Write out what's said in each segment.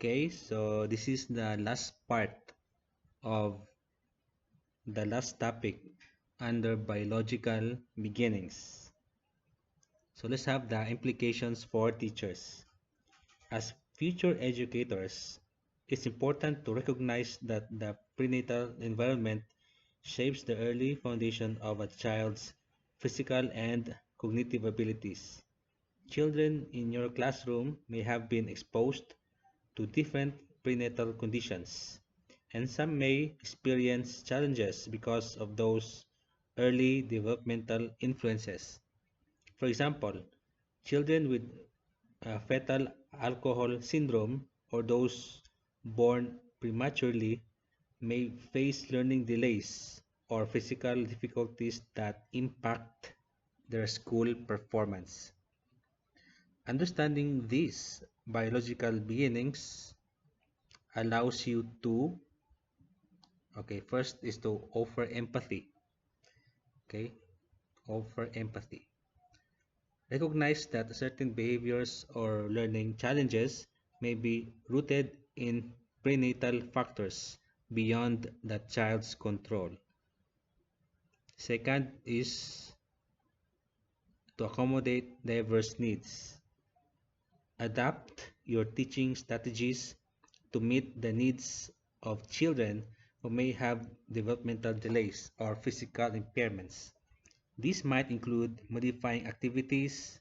Okay, so this is the last part of the last topic under biological beginnings. So let's have the implications for teachers. As future educators, it's important to recognize that the prenatal environment shapes the early foundation of a child's physical and cognitive abilities. Children in your classroom may have been exposed to different prenatal conditions, and some may experience challenges because of those early developmental influences. For example, children with fetal alcohol syndrome or those born prematurely may face learning delays or physical difficulties that impact their school performance. Understanding these biological beginnings allows you to, okay, first is to offer empathy. Okay, offer empathy. Recognize that certain behaviors or learning challenges may be rooted in prenatal factors beyond the child's control. Second is to accommodate diverse needs. Adapt your teaching strategies to meet the needs of children who may have developmental delays or physical impairments. These might include modifying activities,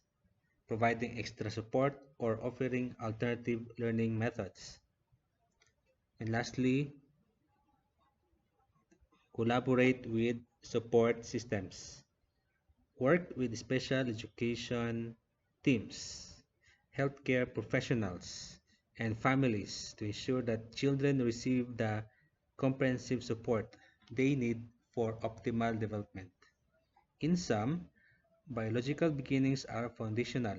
providing extra support, or offering alternative learning methods. And lastly, collaborate with support systems. Work with special education teams, healthcare professionals, and families to ensure that children receive the comprehensive support they need for optimal development. In sum, biological beginnings are foundational,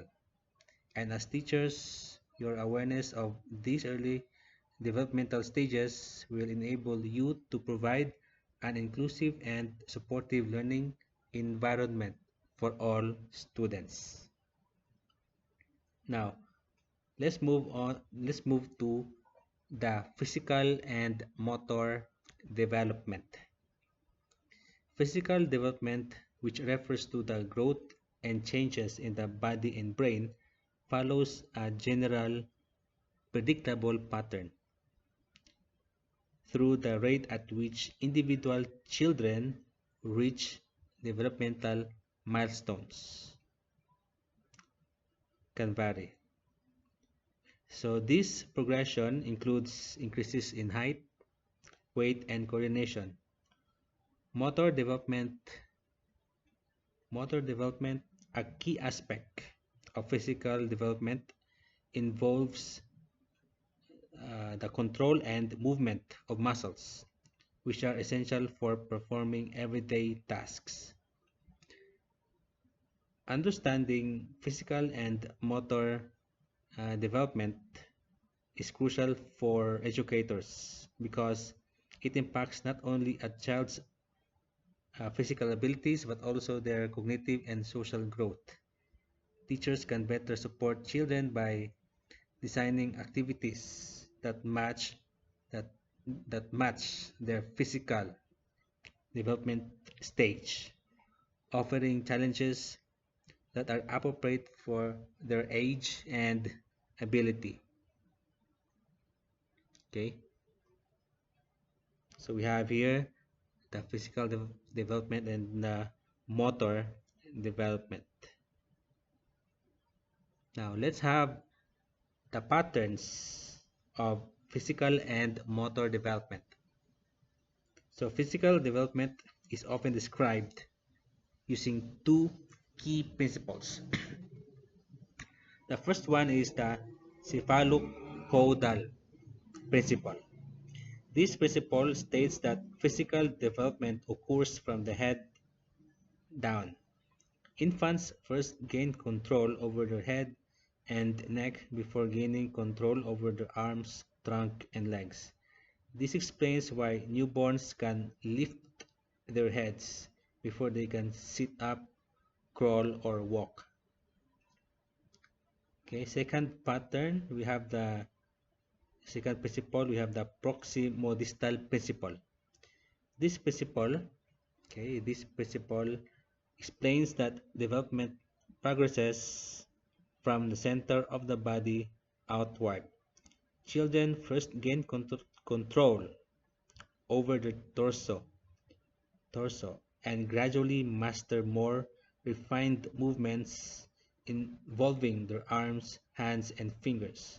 and as teachers, your awareness of these early developmental stages will enable you to provide an inclusive and supportive learning environment for all students. Now, let's move to the physical and motor development. Physical development, which refers to the growth and changes in the body and brain, follows a general predictable pattern through the rate at which individual children reach developmental milestones can vary. So this progression includes increases in height, weight, and coordination. Motor development, motor development, a key aspect of physical development, involves the control and movement of muscles, which are essential for performing everyday tasks. Understanding physical and motor development is crucial for educators because it impacts not only a child's physical abilities but also their cognitive and social growth. Teachers can better support children by designing activities that that match their physical development stage, offering challenges that are appropriate for their age and ability. Okay, so we have here the physical development and the motor development. Now let's have the patterns of physical and motor development. So physical development is often described using two key principles. The first one is the cephalocaudal principle. This principle states that physical development occurs from the head down. Infants first gain control over their head and neck before gaining control over their arms, trunk, and legs. This explains why newborns can lift their heads before they can sit up, crawl, or walk. Okay, second pattern, we have the Second principle, we have the proximodistal principle. This principle, this principle explains that development progresses from the center of the body outward. Children first gain control over the torso and gradually master more refined movements involving their arms, hands, and fingers.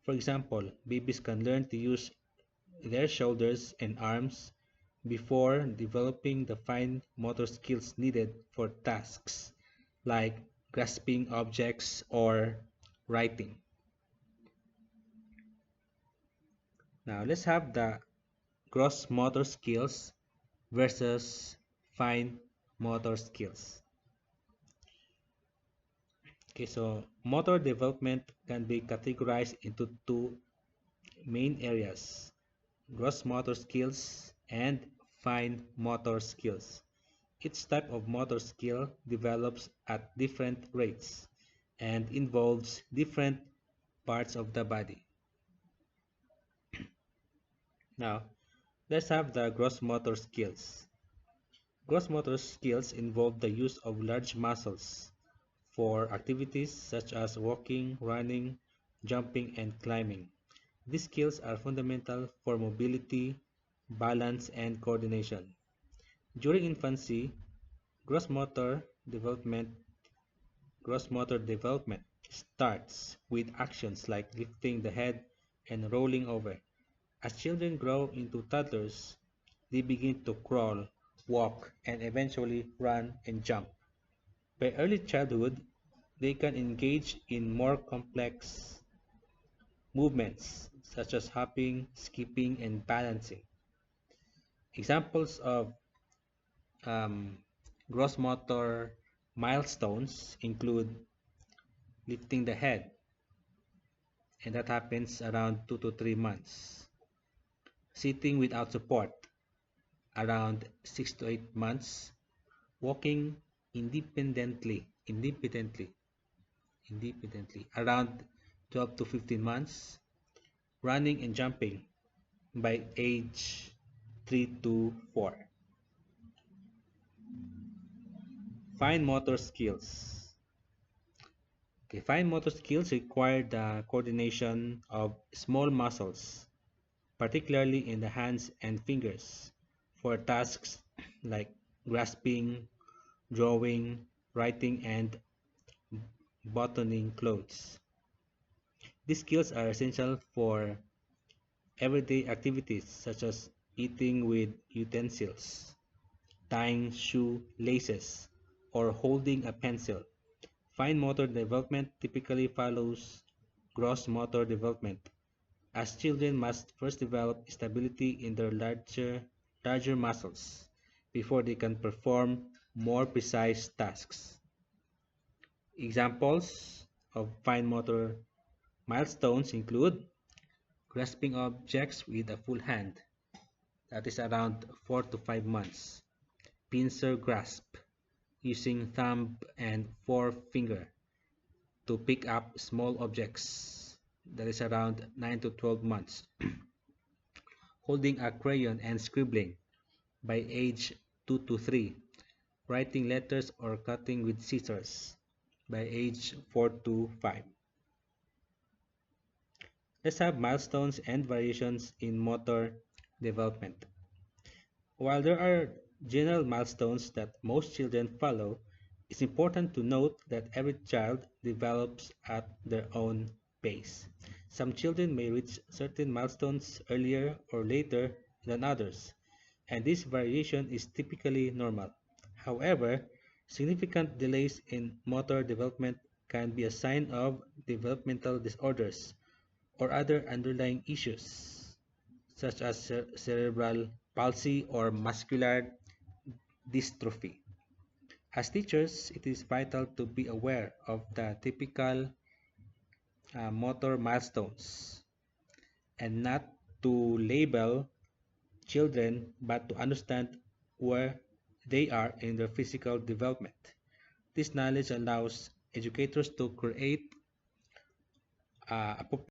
For example, babies can learn to use their shoulders and arms before developing the fine motor skills needed for tasks like grasping objects or writing. Now let's have the gross motor skills versus fine motor skills. Okay, so motor development can be categorized into two main areas: gross motor skills and fine motor skills. Each type of motor skill develops at different rates and involves different parts of the body. Now, let's have the gross motor skills. Gross motor skills involve the use of large muscles for activities such as walking, running, jumping, and climbing. These skills are fundamental for mobility, balance, and coordination. During infancy, gross motor development gross motor development starts with actions like lifting the head and rolling over. As children grow into toddlers, they begin to crawl, walk, and eventually run and jump. By early childhood, they can engage in more complex movements such as hopping, skipping, and balancing. Examples of um, gross motor milestones include lifting the head, and that happens around 2 to 3 months. Sitting without support, around 6 to 8 months. Walking independently, around 12 to 15 months. Running and jumping by age 3 to 4. Fine motor skills. Okay, fine motor skills require the coordination of small muscles, particularly in the hands and fingers, for tasks like grasping, drawing, writing, and buttoning clothes. These skills are essential for everyday activities such as eating with utensils, tying shoe laces, or holding a pencil. Fine motor development typically follows gross motor development, as children must first develop stability in their larger muscles before they can perform more precise tasks. Examples of fine motor milestones include grasping objects with a full hand, that is around 4 to 5 months. Pincer grasp, using thumb and forefinger to pick up small objects, that is around 9 to 12 months. Holding a crayon and scribbling by age 2 to 3. Writing letters or cutting with scissors by age 4 to 5. Let's have milestones and variations in motor development. While there are general milestones that most children follow, it's important to note that every child develops at their own pace. Some children may reach certain milestones earlier or later than others, and this variation is typically normal. However, significant delays in motor development can be a sign of developmental disorders or other underlying issues, such as cerebral palsy or muscular dystrophy. As teachers, it is vital to be aware of the typical motor milestones and not to label children but to understand where they are in their physical development. This knowledge allows educators to create a